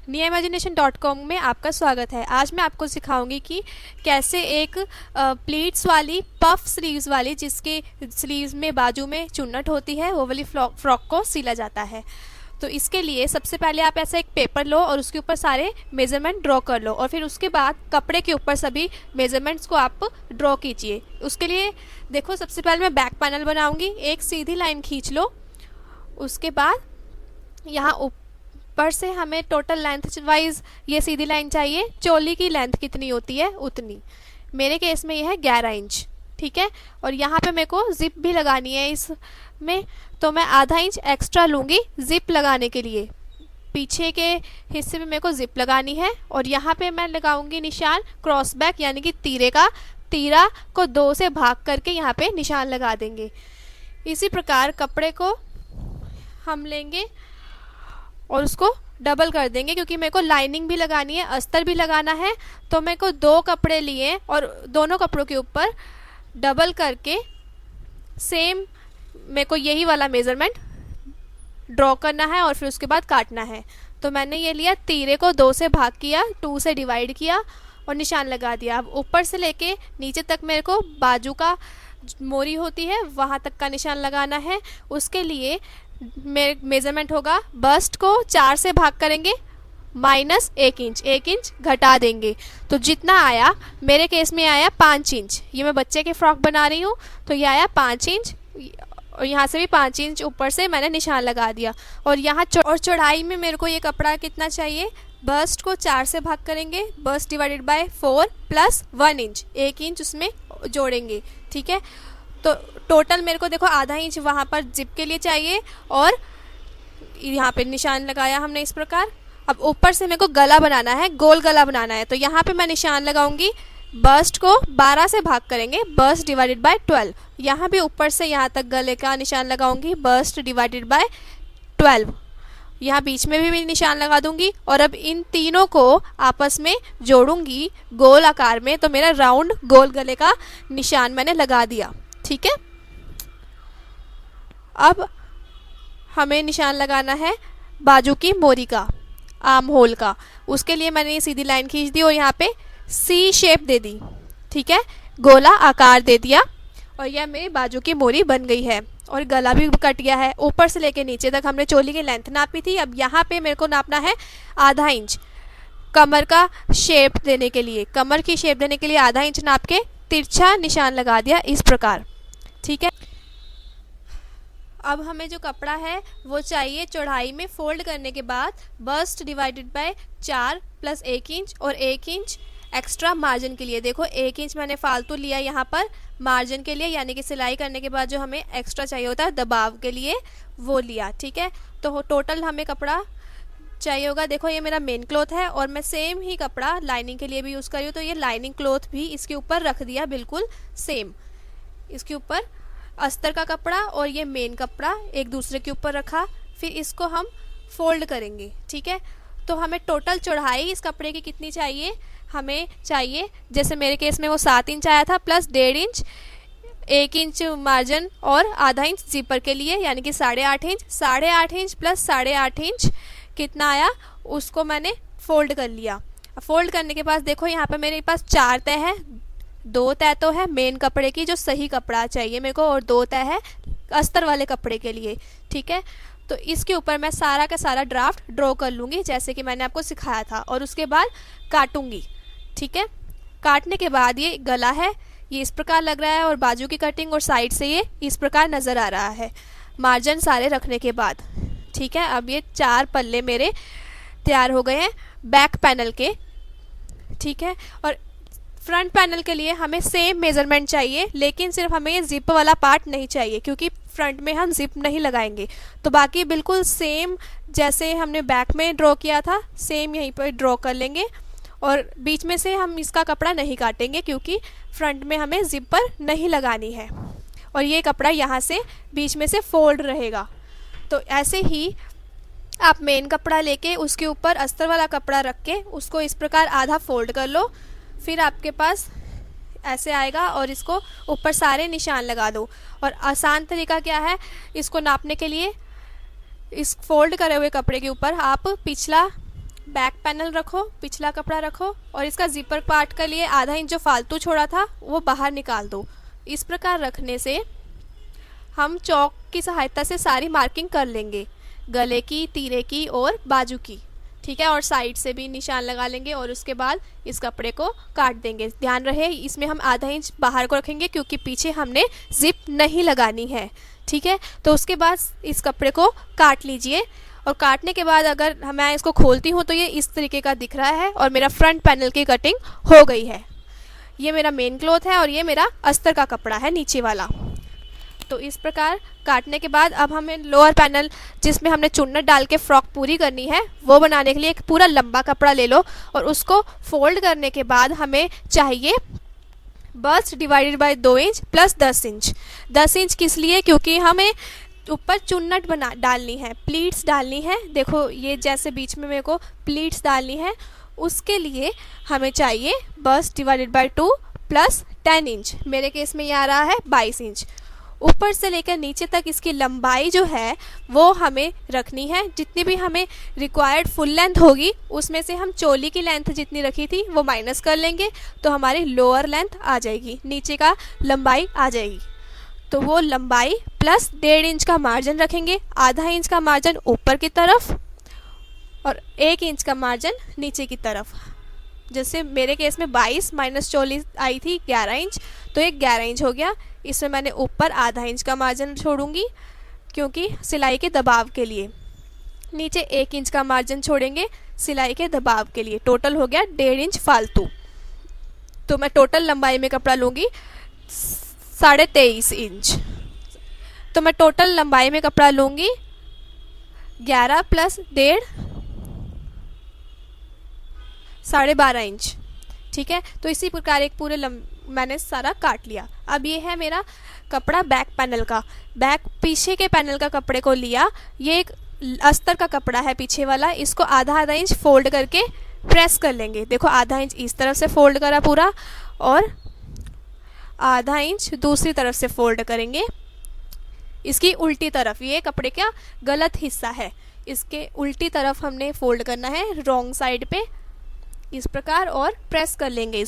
niaimagination.com में आपका स्वागत है। आज मैं आपको सिखाऊंगी कि कैसे एक प्लीट्स वाली पफ स्लीव्स वाली, जिसके स्लीव्स में बाजू में चुन्नट होती है, वो वाली फ्रॉक को सिला जाता है। तो इसके लिए सबसे पहले आप ऐसा एक पेपर लो और उसके ऊपर सारे मेज़रमेंट ड्रॉ कर लो, और फिर उसके बाद कपड़े के ऊपर सभी मेज़रमेंट्स को आप ड्रॉ कीजिए। उसके लिए देखो, सबसे पहले मैं बैक पैनल बनाऊंगी। एक सीधी लाइन खींच लो। उसके बाद यहाँ ऊपर से हमें टोटल लेंथ वाइज ये सीधी लाइन चाहिए। चोली की लेंथ कितनी होती है उतनी, मेरे केस में ये है 11 इंच, ठीक है। और यहाँ पे मेरे को जिप भी लगानी है इसमें, तो मैं आधा इंच एक्स्ट्रा लूँगी जिप लगाने के लिए। पीछे के हिस्से में मेरे को जिप लगानी है, और यहाँ पे मैं लगाऊंगी निशान क्रॉस बैक, यानी कि तीरे का। तीरा को 2 से भाग करके यहाँ पे निशान लगा देंगे। इसी प्रकार कपड़े को हम लेंगे और उसको डबल कर देंगे, क्योंकि मेरे को लाइनिंग भी लगानी है, अस्तर भी लगाना है। तो मेरे को 2 कपड़े लिए और दोनों कपड़ों के ऊपर डबल करके सेम मेरे को यही वाला मेज़रमेंट ड्रॉ करना है, और फिर उसके बाद काटना है। तो मैंने ये लिया, तीरे को 2 से भाग किया, 2 से डिवाइड किया और निशान लगा दिया। अब ऊपर से लेके नीचे तक मेरे को बाजू का मोरी होती है वहाँ तक का निशान लगाना है। उसके लिए मेज़रमेंट होगा, बस्ट को 4 से भाग करेंगे, माइनस 1 इंच, 1 इंच घटा देंगे। तो जितना आया, मेरे केस में आया 5 इंच। ये मैं बच्चे के फ्रॉक बना रही हूँ, तो ये आया 5 इंच, और यहाँ से भी 5 इंच ऊपर से मैंने निशान लगा दिया। और यहाँ चौड़ाई में मेरे को ये कपड़ा कितना चाहिए, बस्ट को 4 से भाग करेंगे, bust divided by 4 plus 1 inch, 1 inch उसमें जोड़ेंगे, ठीक है। तो टोटल मेरे को देखो आधा इंच वहाँ पर जिप के लिए चाहिए, और यहाँ पे निशान लगाया हमने इस प्रकार। अब ऊपर से मेरे को गला बनाना है, गोल गला बनाना है। तो यहाँ पे मैं निशान लगाऊंगी, बस्ट को 12 से भाग करेंगे, बस्ट डिवाइडेड बाय 12। यहाँ भी ऊपर से यहाँ तक गले का निशान लगाऊंगी, बस्ट डिवाइडेड बाय 12। यहाँ बीच में भी निशान लगा दूंगी, और अब इन तीनों को आपस में जोड़ूंगी गोल आकार में। तो मेरा राउंड गोल गले का निशान मैंने लगा दिया, ठीक है। अब हमें निशान लगाना है बाजू की मोरी का, आर्म होल का। उसके लिए मैंने ये सीधी लाइन खींच दी और यहाँ पे सी शेप दे दी, ठीक है, गोला आकार दे दिया, और यह मेरी बाजू की मोरी बन गई है। और गला भी कट गया है। ऊपर से लेके नीचे तक हमने चोली की लेंथ नापी थी। अब यहाँ पे मेरे को नापना है आधा इंच, कमर का शेप देने के लिए। कमर की शेप देने के लिए आधा इंच नाप के तिरछा निशान लगा दिया इस प्रकार, ठीक है। अब हमें जो कपड़ा है वो चाहिए चौड़ाई में फोल्ड करने के बाद bust divided by 4 plus 1 inch, और 1 इंच एक्स्ट्रा मार्जिन के लिए। देखो 1 इंच मैंने फालतू लिया यहाँ पर मार्जिन के लिए, यानी कि सिलाई करने के बाद जो हमें एक्स्ट्रा चाहिए होता है दबाव के लिए, वो लिया, ठीक है। तो टोटल हमें कपड़ा चाहिए होगा। देखो ये मेरा मेन क्लॉथ है, और मैं सेम ही कपड़ा लाइनिंग के लिए भी यूज़ कर रही हूँ। तो ये लाइनिंग क्लॉथ भी इसके ऊपर रख दिया, बिल्कुल सेम। इसके ऊपर अस्तर का कपड़ा और ये मेन कपड़ा एक दूसरे के ऊपर रखा, फिर इसको हम फोल्ड करेंगे, ठीक है। तो हमें टोटल चौड़ाई इस कपड़े की कितनी चाहिए, हमें चाहिए, जैसे मेरे केस में वो 7 इंच आया था, प्लस 1.5 इंच, 1 इंच मार्जिन और आधा इंच जीपर के लिए, यानी कि 8.5 इंच। 8.5 इंच प्लस 8.5 इंच कितना आया, उसको मैंने फोल्ड कर लिया। फोल्ड करने के बाद देखो यहाँ पे मेरे पास 4 तह है। 2 तह तो है मेन कपड़े की, जो सही कपड़ा चाहिए मेरे को, और 2 तह है अस्तर वाले कपड़े के लिए, ठीक है। तो इसके ऊपर मैं सारा का सारा ड्राफ्ट ड्रॉ कर लूँगी, जैसे कि मैंने आपको सिखाया था, और उसके बाद काटूंगी, ठीक है। काटने के बाद ये गला है, ये इस प्रकार लग रहा है, और बाजू की कटिंग और साइड से ये इस प्रकार नज़र आ रहा है, मार्जिन सारे रखने के बाद, ठीक है। अब ये 4 पल्ले मेरे तैयार हो गए हैं बैक पैनल के, ठीक है। और फ्रंट पैनल के लिए हमें सेम मेज़रमेंट चाहिए, लेकिन सिर्फ हमें ये जिप वाला पार्ट नहीं चाहिए, क्योंकि फ्रंट में हम जिप नहीं लगाएंगे। तो बाकी बिल्कुल सेम जैसे हमने बैक में ड्रॉ किया था, सेम यहीं पर ड्रॉ कर लेंगे, और बीच में से हम इसका कपड़ा नहीं काटेंगे, क्योंकि फ्रंट में हमें जिपर नहीं लगानी है, और ये कपड़ा यहाँ से बीच में से फोल्ड रहेगा। तो ऐसे ही आप मेन कपड़ा लेके उसके ऊपर अस्तर वाला कपड़ा रख के उसको इस प्रकार आधा फोल्ड कर लो, फिर आपके पास ऐसे आएगा, और इसको ऊपर सारे निशान लगा दो। और आसान तरीका क्या है इसको नापने के लिए, इस फोल्ड करे हुए कपड़े के ऊपर आप पिछला बैक पैनल रखो, पिछला कपड़ा रखो और इसका जिपर पार्ट के लिए आधा इंच जो फालतू छोड़ा था वो बाहर निकाल दो। इस प्रकार रखने से हम चौक की सहायता से सारी मार्किंग कर लेंगे, गले की, तीरे की और बाजू की, ठीक है। और साइड से भी निशान लगा लेंगे और उसके बाद इस कपड़े को काट देंगे। ध्यान रहे इसमें हम आधा इंच बाहर को रखेंगे क्योंकि पीछे हमने जिप नहीं लगानी है, ठीक है। तो उसके बाद इस कपड़े को काट लीजिए और काटने के बाद अगर मैं इसको खोलती हूँ तो ये इस तरीके का दिख रहा है और मेरा फ्रंट पैनल की कटिंग हो गई है। ये मेरा मेन क्लॉथ है और ये मेरा अस्तर का कपड़ा है नीचे वाला। तो इस प्रकार काटने के बाद अब हमें लोअर पैनल जिसमें हमने चुन्नट डाल के फ्रॉक पूरी करनी है वो बनाने के लिए एक पूरा लंबा कपड़ा ले लो और उसको फोल्ड करने के बाद हमें चाहिए bust divided by 2 inch plus 10 inch. 10 inch किस लिए? क्योंकि हमें ऊपर चुन्नट डालनी है, प्लीट्स डालनी है। देखो ये जैसे बीच में मेरे को प्लीट्स डालनी है, उसके लिए हमें चाहिए bust divided by 2 plus 10 inch. मेरे केस में ये आ रहा है 22 इंच। ऊपर से लेकर नीचे तक इसकी लंबाई जो है वो हमें रखनी है। जितनी भी हमें रिक्वायर्ड फुल लेंथ होगी उसमें से हम चोली की लेंथ जितनी रखी थी वो माइनस कर लेंगे तो हमारी लोअर लेंथ आ जाएगी, नीचे का लंबाई आ जाएगी। तो वो लंबाई प्लस 1.5 इंच का मार्जिन रखेंगे, आधा इंच का मार्जिन ऊपर की तरफ और 1 इंच का मार्जिन नीचे की तरफ। जैसे मेरे केस में 22 माइनस 40 आई थी 11 इंच, तो ये 11 इंच हो गया। इसमें मैंने ऊपर आधा इंच का मार्जिन छोड़ूंगी क्योंकि सिलाई के दबाव के लिए, नीचे 1 इंच का मार्जिन छोड़ेंगे सिलाई के दबाव के लिए। टोटल हो गया 1.5 इंच फालतू। तो मैं टोटल लंबाई में कपड़ा लूँगी 23.5 इंच। तो मैं टोटल लंबाई में कपड़ा लूँगी 11 प्लस 1.5 12.5 इंच, ठीक है। तो इसी प्रकार एक पूरे मैंने सारा काट लिया। अब ये है मेरा कपड़ा बैक पैनल का। बैक पीछे के पैनल का कपड़े को लिया, ये एक अस्तर का कपड़ा है पीछे वाला, इसको आधा इंच फोल्ड करके प्रेस कर लेंगे। देखो आधा इंच इस तरफ से फोल्ड करा पूरा और आधा इंच दूसरी तरफ से फोल्ड करेंगे इसकी उल्टी तरफ। ये कपड़े का गलत हिस्सा है, इसके उल्टी तरफ हमने फोल्ड करना है, रॉन्ग साइड पे इस प्रकार, और प्रेस कर लेंगे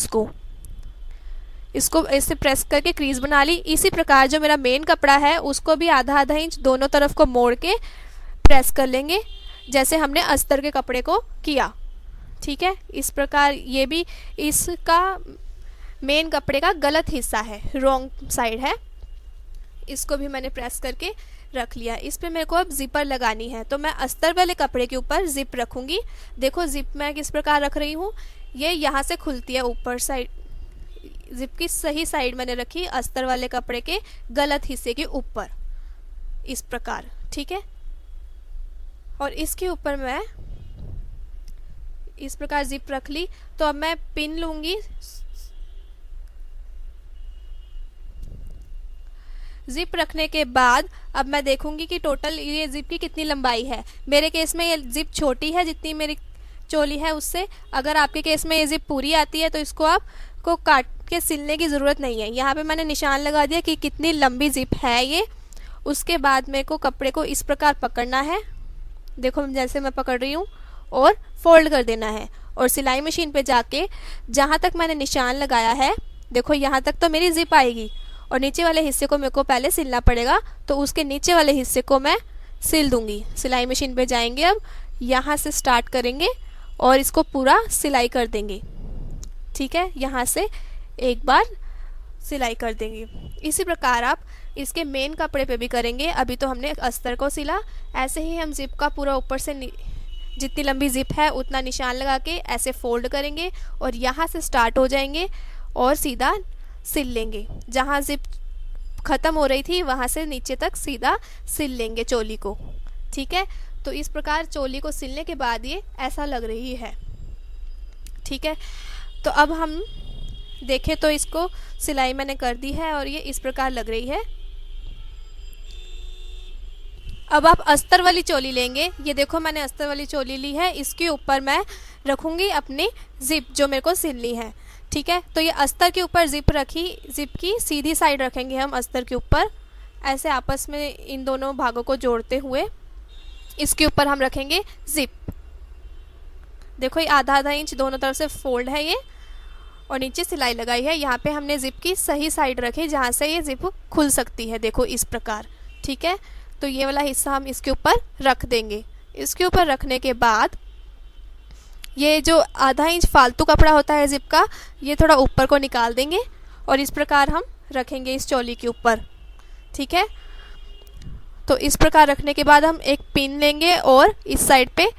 इसको ऐसे प्रेस करके क्रीज बना ली। इसी प्रकार जो मेरा मेन कपड़ा है उसको भी आधा इंच दोनों तरफ को मोड़ के प्रेस कर लेंगे जैसे हमने अस्तर के कपड़े को किया, ठीक है। इस प्रकार ये भी इसका मेन कपड़े का गलत हिस्सा है, रॉन्ग साइड है। इसको भी मैंने प्रेस करके रख लिया। इस पे मेरे को अब जिपर लगानी है, तो मैं अस्तर वाले कपड़े के ऊपर जिप रखूँगी। देखो जिप मैं किस प्रकार रख रही हूँ, ये यहाँ से खुलती है ऊपर साइड। जिप की सही साइड मैंने रखी अस्तर वाले कपड़े के गलत हिस्से के ऊपर इस प्रकार, ठीक है। और इसके ऊपर मैं इस प्रकार जिप रख ली। तो अब मैं पिन लूँगी। जिप रखने के बाद अब मैं देखूंगी कि टोटल ये जिप की कितनी लंबाई है। मेरे केस में ये जिप छोटी है जितनी मेरी चोली है उससे। अगर आपके केस में ये जिप पूरी आती है तो इसको आपको काट के सिलने की ज़रूरत नहीं है। यहाँ पे मैंने निशान लगा दिया कि कितनी लंबी जिप है ये। उसके बाद मेरे को कपड़े को इस प्रकार पकड़ना है, देखो जैसे मैं पकड़ रही हूँ, और फोल्ड कर देना है। और सिलाई मशीन पे जाके जहाँ तक मैंने निशान लगाया है, देखो यहाँ तक तो मेरी जिप आएगी और नीचे वाले हिस्से को मेरे को पहले सिलना पड़ेगा, तो उसके नीचे वाले हिस्से को मैं सिल दूंगी। सिलाई मशीन पे जाएंगे, अब यहाँ से स्टार्ट करेंगे और इसको पूरा सिलाई कर देंगे, ठीक है। यहाँ से एक बार सिलाई कर देंगे। इसी प्रकार आप इसके मेन कपड़े पे भी करेंगे। अभी तो हमने अस्तर को सिला, ऐसे ही हम जिप का पूरा ऊपर से जितनी लंबी जिप है उतना निशान लगा के ऐसे फोल्ड करेंगे और यहाँ से स्टार्ट हो जाएंगे और सीधा सिल लेंगे। जहाँ जिप ख़त्म हो रही थी वहाँ से नीचे तक सीधा सिल लेंगे चोली को, ठीक है। तो इस प्रकार चोली को सिलने के बाद ये ऐसा लग रही है, ठीक है। तो अब हम देखें तो इसको सिलाई मैंने कर दी है और ये इस प्रकार लग रही है। अब आप अस्तर वाली चोली लेंगे। ये देखो मैंने अस्तर वाली चोली ली है, इसके ऊपर मैं रखूँगी अपनी जिप जो मेरे को सिलनी है, ठीक है। तो ये अस्तर के ऊपर जिप रखी, जिप की सीधी साइड रखेंगे हम अस्तर के ऊपर, ऐसे आपस में इन दोनों भागों को जोड़ते हुए इसके ऊपर हम रखेंगे जिप। देखो ये आधा आधा इंच दोनों तरफ से फोल्ड है ये, और नीचे सिलाई लगाई है। यहाँ पे हमने ज़िप की सही साइड रखी जहाँ से ये ज़िप खुल सकती है, देखो इस प्रकार। ठीक है, तो ये वाला हिस्सा हम इसके ऊपर रख देंगे। इसके ऊपर रखने के बाद ये जो आधा इंच फालतू कपड़ा होता है ज़िप का, ये थोड़ा ऊपर को निकाल देंगे और इस प्रकार हम रखेंगे इस चोली के ऊपर। ठीक है, तो इस प्रकार रखने के बाद हम एक पिन लेंगे और इस साइड पे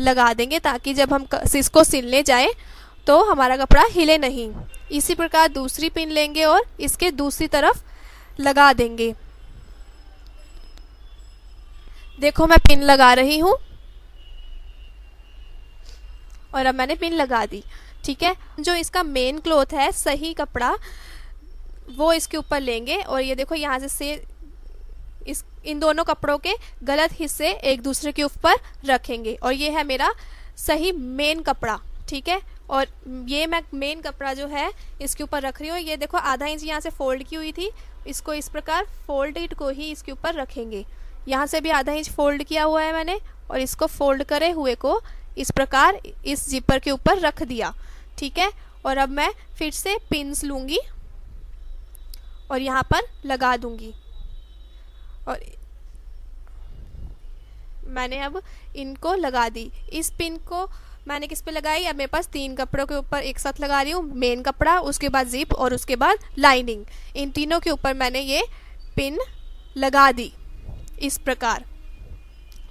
लगा देंगे ताकि जब हम इसको सिलने जाएं तो हमारा कपड़ा हिले नहीं। इसी प्रकार दूसरी पिन लेंगे और इसके दूसरी तरफ लगा देंगे। देखो मैं पिन लगा रही हूँ और अब मैंने पिन लगा दी। ठीक है, जो इसका मेन क्लॉथ है सही कपड़ा वो इसके ऊपर लेंगे और ये देखो यहाँ से इन दोनों कपड़ों के गलत हिस्से एक दूसरे के ऊपर रखेंगे और ये है मेरा सही मेन कपड़ा। ठीक है, और ये मैं मेन कपड़ा जो है इसके ऊपर रख रही हूँ। ये देखो आधा इंच यहाँ से फोल्ड की हुई थी, इसको इस प्रकार फोल्डेड को ही इसके ऊपर रखेंगे। यहाँ से भी आधा इंच फोल्ड किया हुआ है मैंने और इसको फोल्ड करे हुए को इस प्रकार इस जिपर के ऊपर रख दिया। ठीक है, और अब मैं फिर से पिन्स लूँगी और यहाँ पर लगा दूँगी और मैंने अब इनको लगा दी। इस पिन को मैंने किस पे लगाई, अब मेरे पास 3 कपड़ों के ऊपर एक साथ लगा रही हूँ। मेन कपड़ा, उसके बाद जिप और उसके बाद लाइनिंग, इन तीनों के ऊपर मैंने ये पिन लगा दी इस प्रकार।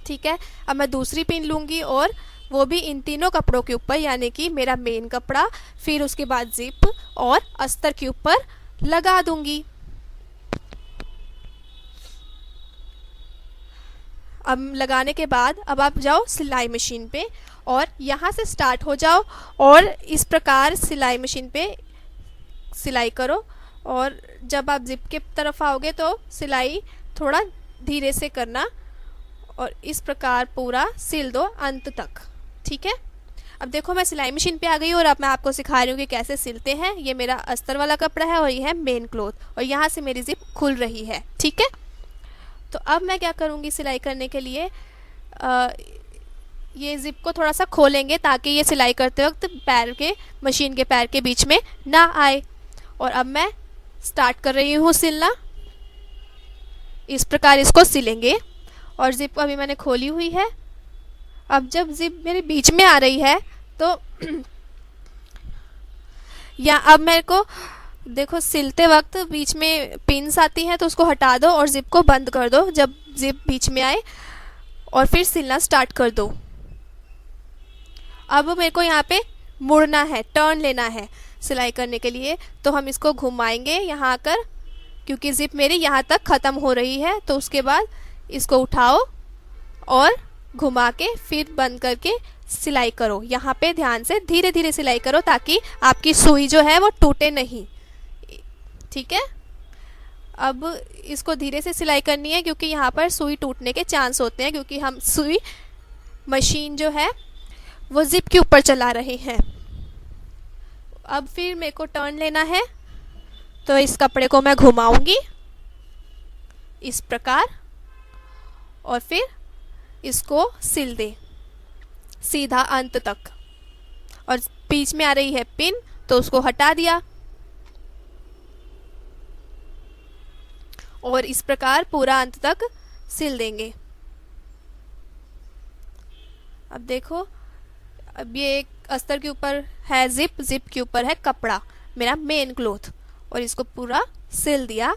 ठीक है, अब मैं दूसरी पिन लूँगी और वो भी इन तीनों कपड़ों के ऊपर, यानी कि मेरा मेन कपड़ा, फिर उसके बाद जिप और अस्तर के ऊपर लगा दूँगी। अब लगाने के बाद अब आप जाओ सिलाई मशीन पे और यहाँ से स्टार्ट हो जाओ और इस प्रकार सिलाई मशीन पे सिलाई करो। और जब आप जिप के तरफ आओगे तो सिलाई थोड़ा धीरे से करना और इस प्रकार पूरा सिल दो अंत तक। ठीक है, अब देखो मैं सिलाई मशीन पे आ गई और अब मैं आपको सिखा रही हूँ कि कैसे सिलते हैं। ये मेरा अस्तर वाला कपड़ा है और ये है मेन क्लॉथ और यहाँ से मेरी जिप खुल रही है। ठीक है, तो अब मैं क्या करूँगी, सिलाई करने के लिए ये जिप को थोड़ा सा खोलेंगे ताकि ये सिलाई करते वक्त पैर के मशीन के पैर के बीच में ना आए। और अब मैं स्टार्ट कर रही हूँ सिलना। इस प्रकार इसको सिलेंगे और जिप अभी मैंने खोली हुई है। अब जब जिप मेरे बीच में आ रही है तो या अब मेरे को देखो सिलते वक्त बीच में पिन्स आती हैं तो उसको हटा दो और जिप को बंद कर दो जब जिप बीच में आए और फिर सिलना स्टार्ट कर दो। अब मेरे को यहाँ पे मुड़ना है, टर्न लेना है सिलाई करने के लिए, तो हम इसको घुमाएंगे यहाँ आकर, क्योंकि जिप मेरी यहाँ तक ख़त्म हो रही है। तो उसके बाद इसको उठाओ और घुमा के फिर बंद करके सिलाई करो। यहाँ पे ध्यान से धीरे धीरे सिलाई करो ताकि आपकी सुई जो है वो टूटे नहीं। ठीक है, अब इसको धीरे से सिलाई करनी है क्योंकि यहाँ पर सुई टूटने के चांस होते हैं, क्योंकि हम सुई मशीन जो है वो जिप के ऊपर चला रहे हैं। अब फिर मेरे को टर्न लेना है तो इस कपड़े को मैं घुमाऊंगी इस प्रकार और फिर इसको सिल दे सीधा अंत तक। और बीच में आ रही है पिन तो उसको हटा दिया और इस प्रकार पूरा अंत तक सिल देंगे। अब देखो, अब ये एक अस्तर के ऊपर है जिप, जिप के ऊपर है कपड़ा मेरा मेन क्लॉथ और इसको पूरा सिल दिया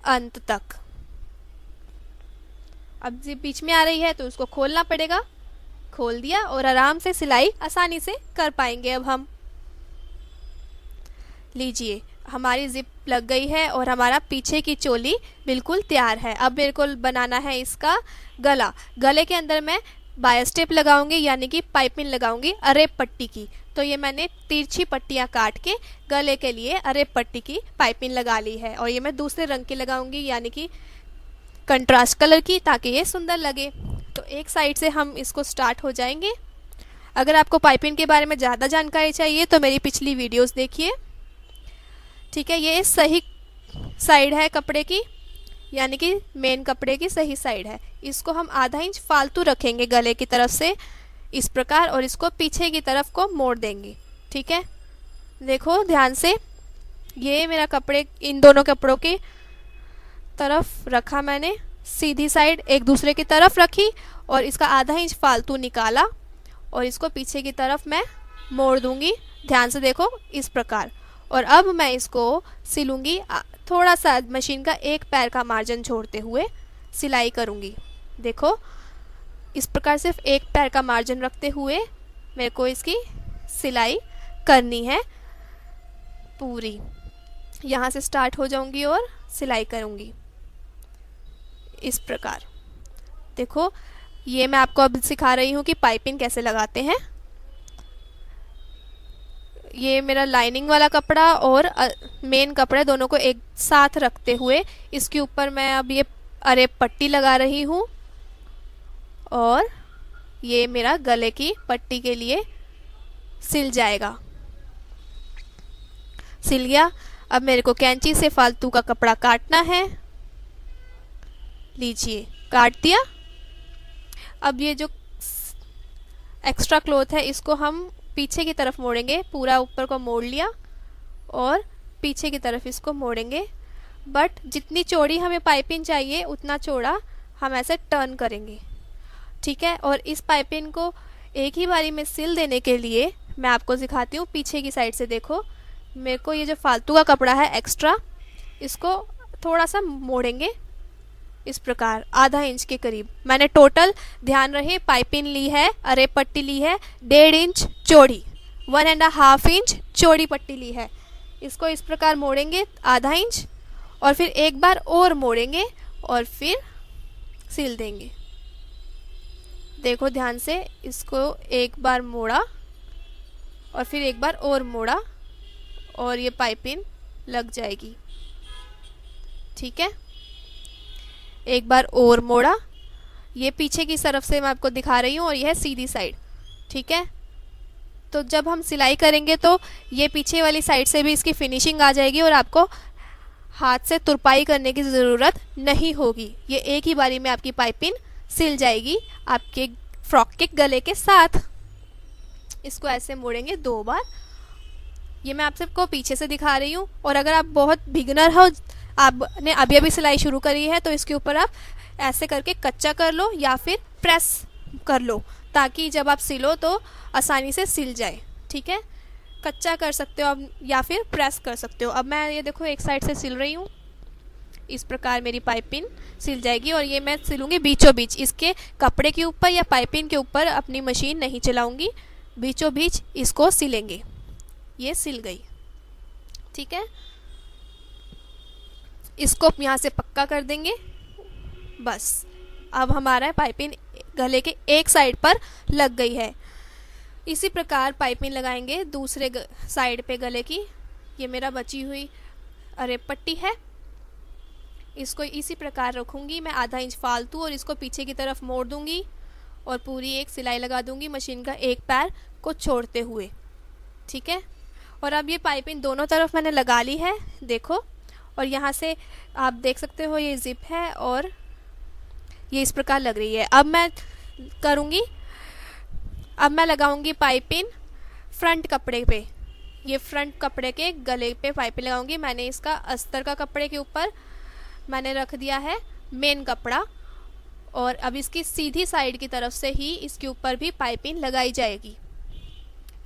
अंत तक। अब जिप बीच में आ रही है तो उसको खोलना पड़ेगा, खोल दिया और आराम से सिलाई आसानी से कर पाएंगे। अब हम लीजिए हमारी जिप लग गई है और हमारा पीछे की चोली बिल्कुल तैयार है। अब मेरे को बनाना है इसका गला। गले के अंदर मैं बायस टेप लगाऊंगी, यानी कि पाइपिंग लगाऊंगी अरेब पट्टी की। तो ये मैंने तिरछी पट्टियाँ काट के गले के लिए अरेब पट्टी की पाइपिंग लगा ली है और ये मैं दूसरे रंग की लगाऊंगी, यानी कि कंट्रास्ट कलर की, ताकि ये सुंदर लगे। तो एक साइड से हम इसको स्टार्ट हो जाएंगे। अगर आपको पाइपिंग के बारे में ज़्यादा जानकारी चाहिए तो मेरी पिछली वीडियोस देखिए। ठीक है, ये सही साइड है कपड़े की, यानी कि मेन कपड़े की सही साइड है। इसको हम आधा इंच फालतू रखेंगे गले की तरफ से, इस प्रकार, और इसको पीछे की तरफ को मोड़ देंगे। ठीक है, देखो ध्यान से, ये मेरा कपड़े इन दोनों कपड़ों की तरफ रखा मैंने, सीधी साइड एक दूसरे की तरफ रखी और इसका आधा इंच फालतू निकाला और इसको पीछे की तरफ मैं मोड़ दूंगी। ध्यान से देखो, इस प्रकार। और अब मैं इसको सिलूंगी, थोड़ा सा मशीन का एक पैर का मार्जिन छोड़ते हुए सिलाई करूंगी। देखो इस प्रकार सिर्फ एक पैर का मार्जिन रखते हुए मेरे को इसकी सिलाई करनी है पूरी। यहाँ से स्टार्ट हो जाऊंगी और सिलाई करूंगी इस प्रकार। देखो ये मैं आपको अब सिखा रही हूँ कि पाइपिंग कैसे लगाते हैं। ये मेरा लाइनिंग वाला कपड़ा और मेन कपड़े दोनों को एक साथ रखते हुए इसके ऊपर मैं अब ये अरेब पट्टी लगा रही हूँ और ये मेरा गले की पट्टी के लिए सिल जाएगा। सिल गया। अब मेरे को कैंची से फालतू का कपड़ा काटना है। लीजिए, काट दिया। अब ये जो एक्स्ट्रा क्लॉथ है इसको हम पीछे की तरफ मोड़ेंगे। पूरा ऊपर को मोड़ लिया और पीछे की तरफ इसको मोड़ेंगे, बट जितनी चौड़ी हमें पाइपिंग चाहिए उतना चौड़ा हम ऐसे टर्न करेंगे। ठीक है, और इस पाइपिंग को एक ही बारी में सिल देने के लिए मैं आपको सिखाती हूँ। पीछे की साइड से देखो, मेरे को ये जो फालतू का कपड़ा है एक्स्ट्रा, इसको थोड़ा सा मोड़ेंगे इस प्रकार, आधा इंच के करीब। मैंने टोटल, ध्यान रहे, पाइपिंग ली है, अरेब पट्टी ली है 1.5 इंच चौड़ी, 1.5 इंच चौड़ी पट्टी ली है। इसको इस प्रकार मोड़ेंगे आधा इंच और फिर एक बार और मोड़ेंगे और फिर सिल देंगे। देखो ध्यान से, इसको एक बार मोड़ा और फिर एक बार और मोड़ा और ये पाइपिंग लग जाएगी। ठीक है, एक बार और मोड़ा, ये पीछे की तरफ से मैं आपको दिखा रही हूँ और यह है सीधी साइड। ठीक है, तो जब हम सिलाई करेंगे तो ये पीछे वाली साइड से भी इसकी फिनिशिंग आ जाएगी और आपको हाथ से तुरपाई करने की ज़रूरत नहीं होगी। ये एक ही बारी में आपकी पाइपिंग सिल जाएगी आपके फ्रॉक के गले के साथ। इसको ऐसे मोड़ेंगे 2 बार। ये मैं आप सबको पीछे से दिखा रही हूँ, और अगर आप बहुत बिगिनर हो, आपने अभी अभी सिलाई शुरू करी है, तो इसके ऊपर आप ऐसे करके कच्चा कर लो या फिर प्रेस कर लो, ताकि जब आप सिलो तो आसानी से सिल जाए। ठीक है, कच्चा कर सकते हो अब या फिर प्रेस कर सकते हो। अब मैं ये देखो एक साइड से सिल रही हूँ, इस प्रकार मेरी पाइपिंग सिल जाएगी। और ये मैं सिलूंगी बीचों बीच, इसके कपड़े के ऊपर या पाइपिंग के ऊपर अपनी मशीन नहीं चलाऊंगी, बीचों बीच इसको सिलेंगे। ये सिल गई। ठीक है, इसको यहाँ से पक्का कर देंगे। बस अब हमारा पाइपिंग गले के एक साइड पर लग गई है। इसी प्रकार पाइपिंग लगाएंगे दूसरे साइड पे गले की। ये मेरा बची हुई अरेब पट्टी है, इसको इसी प्रकार रखूँगी मैं आधा इंच फालतू और इसको पीछे की तरफ मोड़ दूँगी और पूरी एक सिलाई लगा दूँगी मशीन का एक पैर को छोड़ते हुए। ठीक है, और अब ये पाइपिंग दोनों तरफ मैंने लगा ली है, देखो। और यहाँ से आप देख सकते हो ये जिप है और ये इस प्रकार लग रही है। अब मैं करूँगी, अब मैं लगाऊंगी पाइपिंग फ्रंट कपड़े पे। ये फ्रंट कपड़े के गले पे पाइपिंग लगाऊंगी। मैंने इसका अस्तर का कपड़े के ऊपर मैंने रख दिया है मेन कपड़ा, और अब इसकी सीधी साइड की तरफ से ही इसके ऊपर भी पाइपिंग लगाई जाएगी।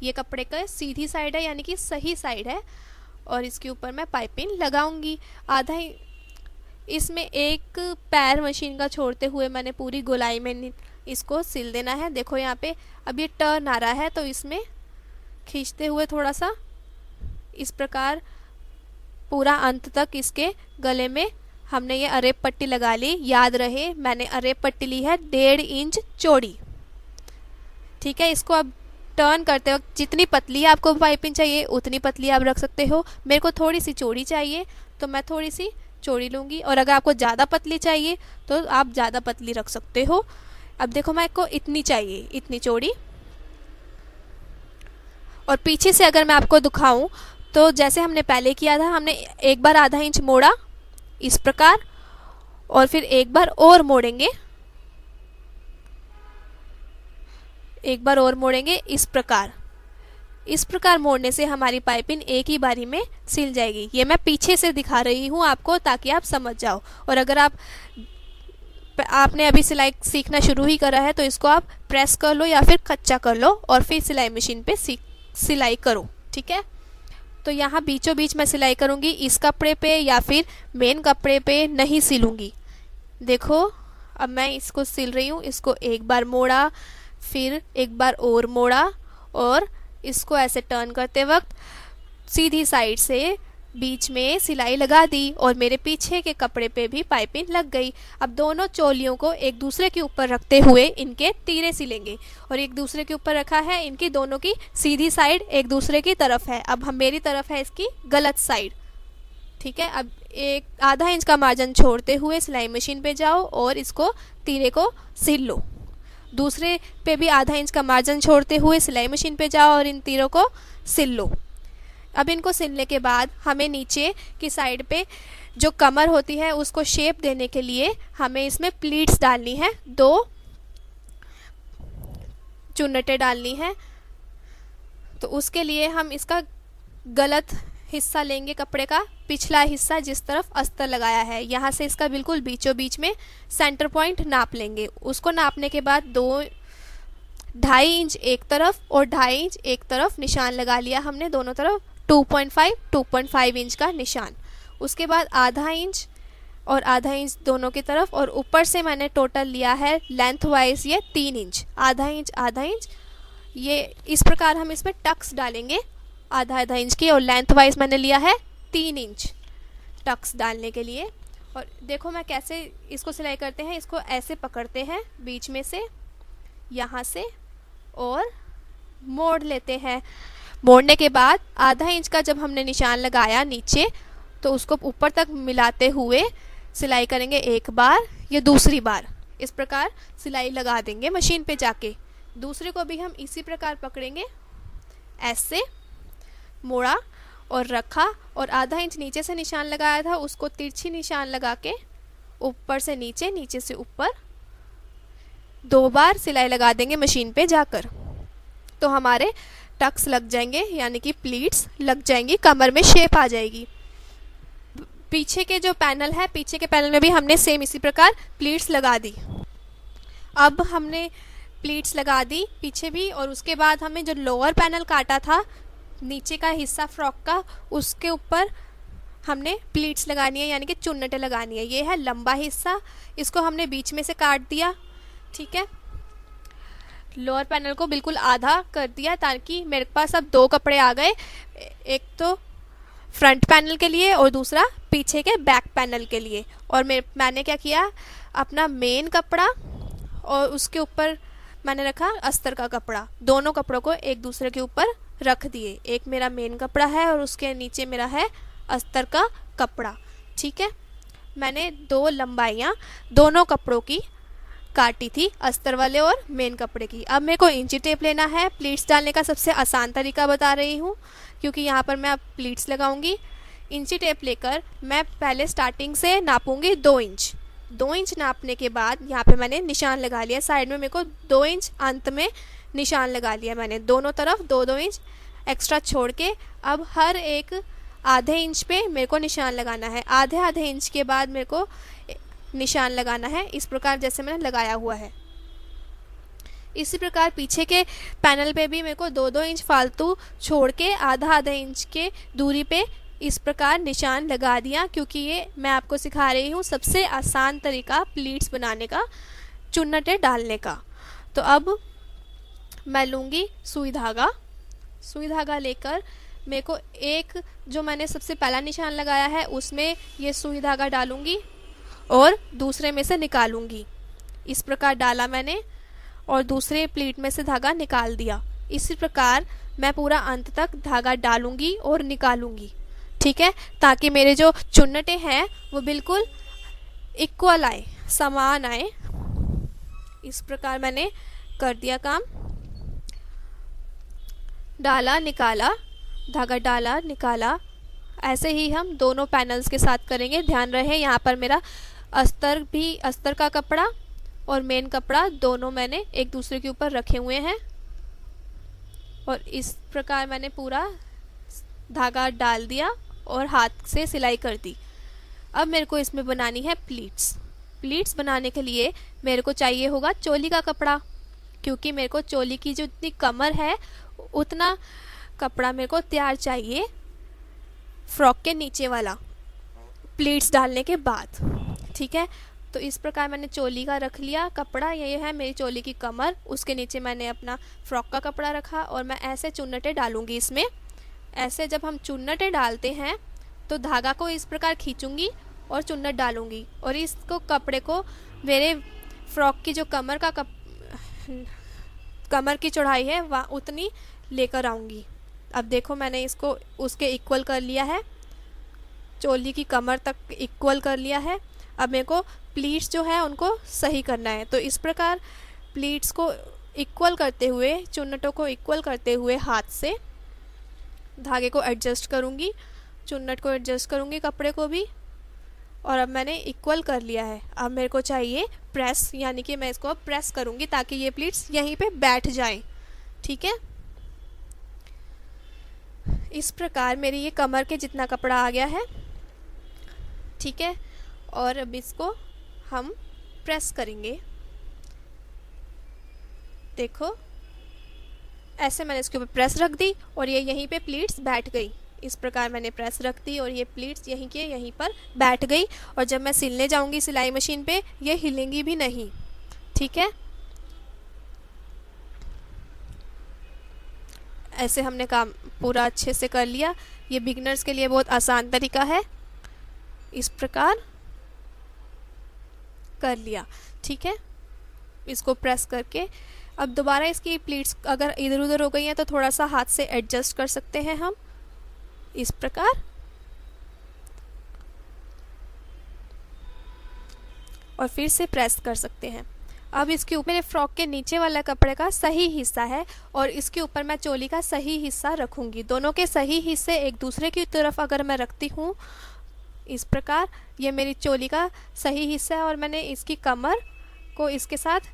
ये कपड़े का सीधी साइड है, यानी कि सही साइड है, और इसके ऊपर मैं पाइपिंग लगाऊंगी आधा ही। इसमें एक पैर मशीन का छोड़ते हुए मैंने पूरी गोलाई में इसको सिल देना है। देखो यहाँ पे अब ये टर्न आ रहा है, तो इसमें खींचते हुए थोड़ा सा इस प्रकार पूरा अंत तक इसके गले में हमने ये अरेब पट्टी लगा ली। याद रहे मैंने अरेब पट्टी ली है 1.5 इंच चौड़ी। ठीक है, इसको अब टर्न करते वक्त जितनी पतली आपको पाइपिंग चाहिए उतनी पतली आप रख सकते हो। मेरे को थोड़ी सी चौड़ी चाहिए तो मैं थोड़ी सी चौड़ी लूँगी, और अगर आपको ज़्यादा पतली चाहिए तो आप ज़्यादा पतली रख सकते हो। अब देखो मैं को इतनी चाहिए, इतनी चौड़ी। और पीछे से अगर मैं आपको दिखाऊं तो जैसे हमने पहले किया था, हमने एक बार आधा इंच मोड़ा इस प्रकार और फिर एक बार और मोड़ेंगे एक बार और मोड़ेंगे इस प्रकार मोड़ने से हमारी पाइपिंग एक ही बारी में सिल जाएगी। ये मैं पीछे से दिखा रही हूँ आपको ताकि आप समझ जाओ। और अगर आपने अभी सिलाई सीखना शुरू ही करा है तो इसको आप प्रेस कर लो या फिर कच्चा कर लो और फिर सिलाई मशीन पे सिलाई करो, ठीक है। तो यहाँ बीचों बीच मैं सिलाई करूँगी, इस कपड़े पे या फिर मेन कपड़े पे नहीं सिलूँगी। देखो अब मैं इसको सिल रही हूँ। इसको एक बार मोड़ा, फिर एक बार और मोड़ा और इसको ऐसे टर्न करते वक्त सीधी साइड से बीच में सिलाई लगा दी और मेरे पीछे के कपड़े पे भी पाइपिंग लग गई। अब दोनों चोलियों को एक दूसरे के ऊपर रखते हुए इनके तीरे सिलेंगे और एक दूसरे के ऊपर रखा है, इनकी दोनों की सीधी साइड एक दूसरे की तरफ है। अब हम मेरी तरफ है इसकी गलत साइड, ठीक है। अब एक आधा इंच का मार्जिन छोड़ते हुए सिलाई मशीन पे जाओ और इसको तीरे को सिल लो। दूसरे पे भी आधा इंच का मार्जिन छोड़ते हुए सिलाई मशीन पे जाओ और इन तीरों को सिल लो। अब इनको सिलने के बाद हमें नीचे की साइड पे जो कमर होती है उसको शेप देने के लिए हमें इसमें प्लीट्स डालनी है, 2 चुन्नटें डालनी है। तो उसके लिए हम इसका गलत हिस्सा लेंगे, कपड़े का पिछला हिस्सा जिस तरफ अस्तर लगाया है, यहाँ से इसका बिल्कुल बीचों बीच में सेंटर पॉइंट नाप लेंगे। उसको नापने के बाद 2.5 इंच एक तरफ और 2.5 इंच एक तरफ निशान लगा लिया हमने, दोनों तरफ 2.5 इंच का निशान। उसके बाद आधा इंच और आधा इंच दोनों की तरफ और ऊपर से मैंने टोटल लिया है लेंथ वाइज ये 3 इंच, आधा इंच। ये इस प्रकार हम इसमें टक्स डालेंगे आधा इंच की और लेंथ वाइज मैंने लिया है 3 इंच टक्स डालने के लिए। और देखो मैं कैसे इसको सिलाई करते हैं, इसको ऐसे पकड़ते हैं बीच में से, यहाँ से और मोड़ लेते हैं। मोड़ने के बाद आधा इंच का जब हमने निशान लगाया नीचे तो उसको ऊपर तक मिलाते हुए सिलाई करेंगे एक बार या दूसरी बार, इस प्रकार सिलाई लगा देंगे मशीन पे जाके। दूसरे को भी हम इसी प्रकार पकड़ेंगे, ऐसे मोड़ा और रखा और आधा इंच नीचे से निशान लगाया था उसको तिरछी निशान लगा के ऊपर से नीचे, नीचे से ऊपर 2 बार सिलाई लगा देंगे मशीन पे जाकर। तो हमारे टक्स लग जाएंगे यानी कि प्लीट्स लग जाएंगी, कमर में शेप आ जाएगी। पीछे के जो पैनल है, पीछे के पैनल में भी हमने सेम इसी प्रकार प्लीट्स लगा दी। अब हमने प्लीट्स लगा दी पीछे भी और उसके बाद हमें जो लोअर पैनल काटा था नीचे का हिस्सा फ्रॉक का, उसके ऊपर हमने प्लीट्स लगानी है यानी कि चुन्नटें लगानी है। ये है लंबा हिस्सा, इसको हमने बीच में से काट दिया, ठीक है। लोअर पैनल को बिल्कुल आधा कर दिया ताकि मेरे पास अब 2 कपड़े आ गए, एक तो फ्रंट पैनल के लिए और दूसरा पीछे के बैक पैनल के लिए। और मैंने क्या किया, अपना मेन कपड़ा और उसके ऊपर मैंने रखा अस्तर का कपड़ा, दोनों कपड़ों को एक दूसरे के ऊपर रख दिए। एक मेरा मेन कपड़ा है और उसके नीचे मेरा है अस्तर का कपड़ा, ठीक है। मैंने 2 लंबाइयाँ दोनों कपड़ों की काटी थी, अस्तर वाले और मेन कपड़े की। अब मेरे को इंची टेप लेना है। प्लीट्स डालने का सबसे आसान तरीका बता रही हूँ क्योंकि यहाँ पर मैं अब प्लीट्स लगाऊंगी। इंची टेप लेकर मैं पहले स्टार्टिंग से नापूंगी 2 इंच। 2 इंच नापने के बाद यहाँ पे मैंने निशान लगा लिया, साइड में मेरे को 2 इंच अंत में निशान लगा लिया मैंने, दोनों तरफ 2-2 इंच एक्स्ट्रा छोड़ के। अब हर एक आधे इंच पे मेरे को निशान लगाना है, आधे इंच के बाद मेरे को निशान लगाना है, इस प्रकार जैसे मैंने लगाया हुआ है। इसी प्रकार पीछे के पैनल पे भी मेरे को 2-2 इंच फालतू छोड़ के आधा इंच के दूरी पे इस प्रकार निशान लगा दिया, क्योंकि ये मैं आपको सिखा रही हूँ सबसे आसान तरीका प्लीट्स बनाने का, चुन्नटें डालने का। तो अब मैं लूँगी सुई धागा लेकर मेरे को एक जो मैंने सबसे पहला निशान लगाया है उसमें ये सुई धागा डालूँगी और दूसरे में से निकालूँगी। इस प्रकार डाला मैंने और दूसरे प्लीट में से धागा निकाल दिया। इसी प्रकार मैं पूरा अंत तक धागा डालूँगी और निकालूँगी, ठीक है, ताकि मेरे जो चुन्नटें हैं वो बिल्कुल इक्वल आए, समान आए। इस प्रकार मैंने कर दिया काम, डाला निकाला, धागा डाला निकाला। ऐसे ही हम दोनों पैनल्स के साथ करेंगे। ध्यान रहे यहाँ पर मेरा अस्तर का कपड़ा और मेन कपड़ा दोनों मैंने एक दूसरे के ऊपर रखे हुए हैं और इस प्रकार मैंने पूरा धागा डाल दिया और हाथ से सिलाई कर दी। अब मेरे को इसमें बनानी है प्लीट्स। प्लीट्स बनाने के लिए मेरे को चाहिए होगा चोली का कपड़ा, क्योंकि मेरे को चोली की जो इतनी कमर है उतना कपड़ा मेरे को तैयार चाहिए फ्रॉक के नीचे वाला प्लीट्स डालने के बाद। ठीक है, तो इस प्रकार मैंने चोली का रख लिया कपड़ा, ये है मेरी चोली की कमर, उसके नीचे मैंने अपना फ्रॉक का कपड़ा रखा और मैं ऐसे चुन्नटें डालूंगी इसमें। ऐसे जब हम चुन्नटें डालते हैं तो धागा को इस प्रकार खींचूंगी और चुन्नट डालूंगी और इसको कपड़े को मेरे फ्रॉक की जो कमर की चौड़ाई है वहाँ उतनी लेकर आऊँगी। अब देखो मैंने इसको उसके इक्वल कर लिया है, चोली की कमर तक इक्वल कर लिया है। अब मेरे को प्लीट्स जो है उनको सही करना है, तो इस प्रकार प्लीट्स को इक्वल करते हुए, चुन्नटों को इक्वल करते हुए हाथ से धागे को एडजस्ट करूँगी, चुन्नट को एडजस्ट करूँगी, कपड़े को भी। और अब मैंने इक्वल कर लिया है। अब मेरे को चाहिए प्रेस, यानी कि मैं इसको अब प्रेस करूँगी ताकि ये प्लीट्स यहीं पे बैठ जाएं। ठीक है, इस प्रकार मेरी ये कमर के जितना कपड़ा आ गया है। ठीक है, और अब इसको हम प्रेस करेंगे। देखो ऐसे मैंने इसके ऊपर प्रेस रख दी और ये यहीं पे प्लीट्स बैठ गई। इस प्रकार मैंने प्रेस रख दी और ये प्लीट्स यहीं के यहीं पर बैठ गई और जब मैं सिलने जाऊंगी सिलाई मशीन पे ये हिलेंगी भी नहीं। ठीक है, ऐसे हमने काम पूरा अच्छे से कर लिया। ये बिगिनर्स के लिए बहुत आसान तरीका है, इस प्रकार कर लिया। ठीक है, इसको प्रेस करके अब दोबारा इसकी प्लीट्स अगर इधर उधर हो गई हैं तो थोड़ा सा हाथ से एडजस्ट कर सकते हैं हम, इस प्रकार। और फिर से प्रेस कर सकते हैं। अब इसके ऊपर फ्रॉक के नीचे वाला कपड़े का सही हिस्सा है और इसके ऊपर मैं चोली का सही हिस्सा रखूंगी। दोनों के सही हिस्से एक दूसरे की तरफ अगर मैं रखती हूँ इस प्रकार, ये मेरी चोली का सही हिस्सा है और मैंने इसकी कमर को इसके साथ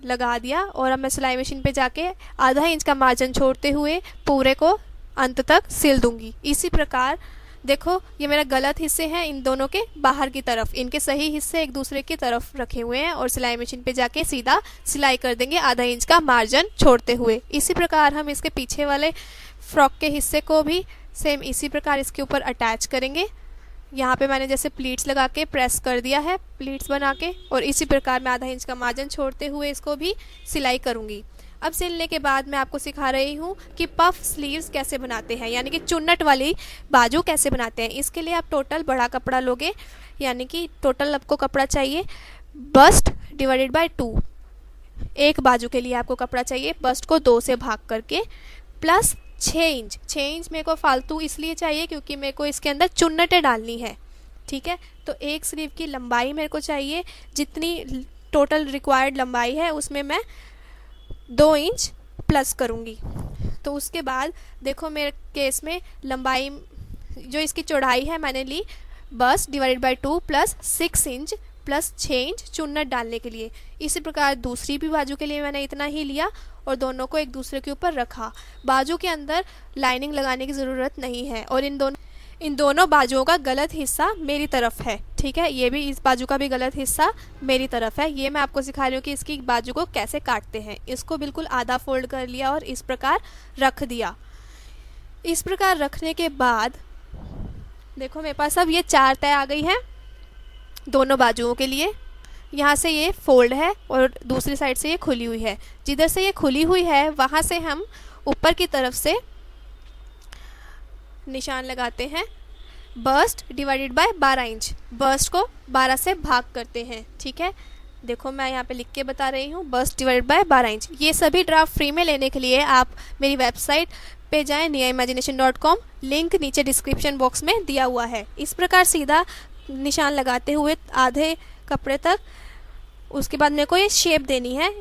लगा दिया और अब मैं सिलाई मशीन पे जाके आधा इंच का मार्जिन छोड़ते हुए पूरे को अंत तक सिल दूंगी। इसी प्रकार देखो ये मेरा गलत हिस्से हैं इन दोनों के बाहर की तरफ, इनके सही हिस्से एक दूसरे की तरफ रखे हुए हैं और सिलाई मशीन पे जाके सीधा सिलाई कर देंगे आधा इंच का मार्जिन छोड़ते हुए। इसी प्रकार हम इसके पीछे वाले फ्रॉक के हिस्से को भी सेम इसी प्रकार इसके ऊपर अटैच करेंगे। यहाँ पे मैंने जैसे प्लीट्स लगा के प्रेस कर दिया है प्लीट्स बना के, और इसी प्रकार मैं आधा इंच का मार्जिन छोड़ते हुए इसको भी सिलाई करूँगी। अब सिलने के बाद मैं आपको सिखा रही हूँ कि पफ स्लीव्स कैसे बनाते हैं, यानी कि चुन्नट वाली बाजू कैसे बनाते हैं। इसके लिए आप टोटल बड़ा कपड़ा लोगे, यानी कि टोटल आपको कपड़ा चाहिए बस्ट डिवाइडेड बाय 2। एक बाजू के लिए आपको कपड़ा चाहिए बस्ट को 2 से भाग करके प्लस 6 इंच। 6 इंच मेरे को फालतू इसलिए चाहिए क्योंकि मेरे को इसके अंदर चुन्नटें डालनी है। ठीक है, तो एक स्लीव की लंबाई मेरे को चाहिए, जितनी टोटल रिक्वायर्ड लंबाई है उसमें मैं 2 इंच प्लस करूँगी। तो उसके बाद देखो मेरे केस में लंबाई जो इसकी चौड़ाई है मैंने ली बस divided by 2 plus 6 inch plus 6 inch चुन्नट डालने के लिए। इसी प्रकार दूसरी भी बाजू के लिए मैंने इतना ही लिया और दोनों को एक दूसरे के ऊपर रखा। बाजू के अंदर लाइनिंग लगाने की ज़रूरत नहीं है और इन दोनों बाजुओं का गलत हिस्सा मेरी तरफ है। ठीक है, ये भी इस बाजू का भी गलत हिस्सा मेरी तरफ है। ये मैं आपको सिखा रही हूँ कि इसकी बाजू को कैसे काटते हैं। इसको बिल्कुल आधा फोल्ड कर लिया और इस प्रकार रख दिया। इस प्रकार रखने के बाद देखो मेरे पास अब ये 4 तय आ गई है दोनों बाजुओं के लिए। यहाँ से ये फोल्ड है और दूसरी साइड से ये खुली हुई है। जिधर से ये खुली हुई है वहाँ से हम ऊपर की तरफ से निशान लगाते हैं bust divided by 12 inch. Bust को 12 से भाग करते हैं। ठीक है, देखो मैं यहाँ पे लिख के बता रही हूँ बस्ट डिवाइडेड बाय 12 इंच। ये सभी ड्राफ्ट फ्री में लेने के लिए आप मेरी वेबसाइट पे जाएं niaimagination.com, लिंक नीचे डिस्क्रिप्शन बॉक्स में दिया हुआ है। इस प्रकार सीधा निशान लगाते हुए आधे कपड़े तक, उसके बाद मेरे को ये शेप देनी है।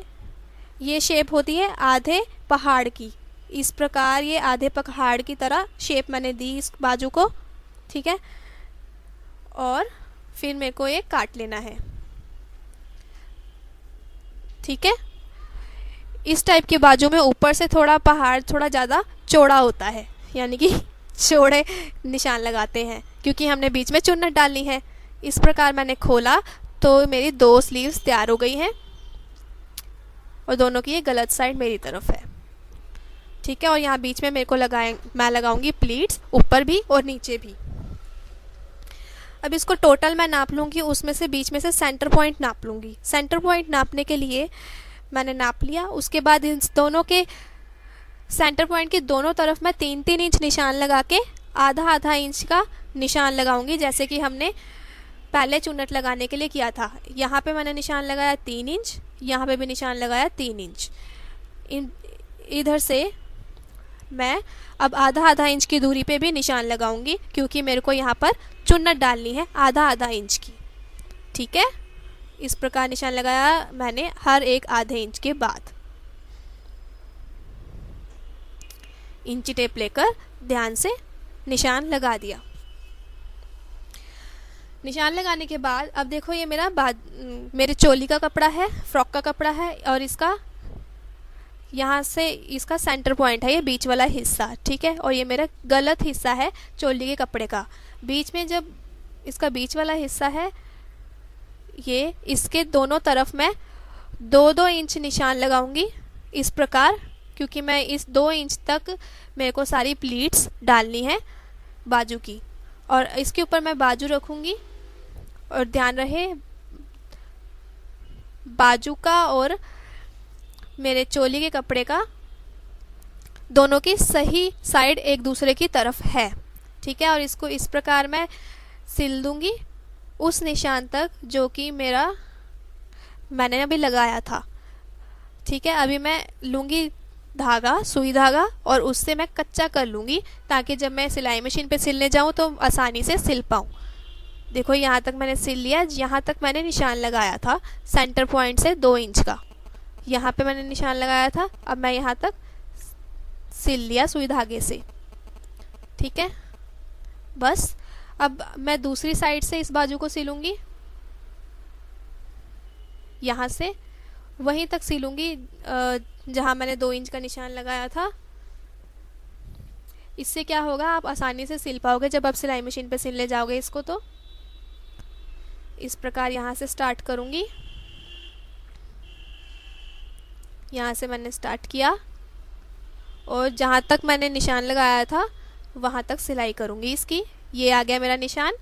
ये शेप होती है आधे पहाड़ की। इस प्रकार ये आधे पहाड़ की तरह शेप मैंने दी इस बाजू को। ठीक है, और फिर मेरे को ये काट लेना है। ठीक है, इस टाइप के बाजू में ऊपर से थोड़ा पहाड़ थोड़ा ज़्यादा चौड़ा होता है, यानी कि चौड़े निशान लगाते हैं क्योंकि हमने बीच में चुन्नट डालनी है। इस प्रकार मैंने खोला तो मेरी 2 स्लीव्स तैयार हो गई हैं और दोनों की ये गलत साइड मेरी तरफ है, ठीक है। और यहाँ बीच में मेरे को मैं लगाऊंगी प्लीट्स, ऊपर भी और नीचे भी। अब इसको टोटल मैं नाप लूँगी, उसमें से बीच में से सेंटर पॉइंट नाप लूँगी। सेंटर पॉइंट नापने के लिए मैंने नाप लिया, उसके बाद इन दोनों के सेंटर पॉइंट के दोनों तरफ मैं 3-3 इंच निशान लगा के आधा इंच का निशान लगाऊंगी, जैसे कि हमने पहले चुन्नट लगाने के लिए किया था। यहाँ पे मैंने निशान लगाया 3 इंच, यहाँ पे भी निशान लगाया 3 इंच। इधर से मैं अब आधा इंच की दूरी पे भी निशान लगाऊंगी क्योंकि मेरे को यहाँ पर चुन्नट डालनी है आधा इंच की, ठीक है। इस प्रकार निशान लगाया मैंने हर एक आधे इंच के बाद। इंची टेप लेकर ध्यान से निशान लगा दिया। निशान लगाने के बाद अब देखो ये मेरे चोली का कपड़ा है, फ्रॉक का कपड़ा है और इसका यहाँ से इसका सेंटर पॉइंट है ये बीच वाला हिस्सा, ठीक है। और ये मेरा गलत हिस्सा है चोली के कपड़े का। बीच में जब इसका बीच वाला हिस्सा है ये, इसके दोनों तरफ मैं 2-2 इंच निशान लगाऊंगी इस प्रकार, क्योंकि मैं इस 2 इंच तक मेरे को सारी प्लीट्स डालनी है बाजू की। और इसके ऊपर मैं बाजू रखूंगी और ध्यान रहे बाजू का और मेरे चोली के कपड़े का दोनों की सही साइड एक दूसरे की तरफ है, ठीक है। और इसको इस प्रकार मैं सिल दूंगी उस निशान तक जो कि मैंने अभी लगाया था, ठीक है। अभी मैं लूँगी धागा, सुई धागा, और उससे मैं कच्चा कर लूँगी ताकि जब मैं सिलाई मशीन पे सिलने जाऊँ तो आसानी से सिल पाऊँ। देखो यहाँ तक मैंने सिल लिया, यहाँ तक मैंने निशान लगाया था सेंटर पॉइंट से 2 इंच का, यहाँ पे मैंने निशान लगाया था। अब मैं यहाँ तक सिल लिया सुई धागे से, ठीक है। बस अब मैं दूसरी साइड से इस बाजू को सिलूंगी, यहाँ से वहीं तक सिलूंगी जहाँ मैंने 2 इंच का निशान लगाया था। इससे क्या होगा, आप आसानी से सिल पाओगे जब आप सिलाई मशीन पे सिलने जाओगे इसको। तो इस प्रकार यहाँ से स्टार्ट करूँगी, यहाँ से मैंने स्टार्ट किया और जहाँ तक मैंने निशान लगाया था वहाँ तक सिलाई करूँगी इसकी। ये आ गया मेरा निशान,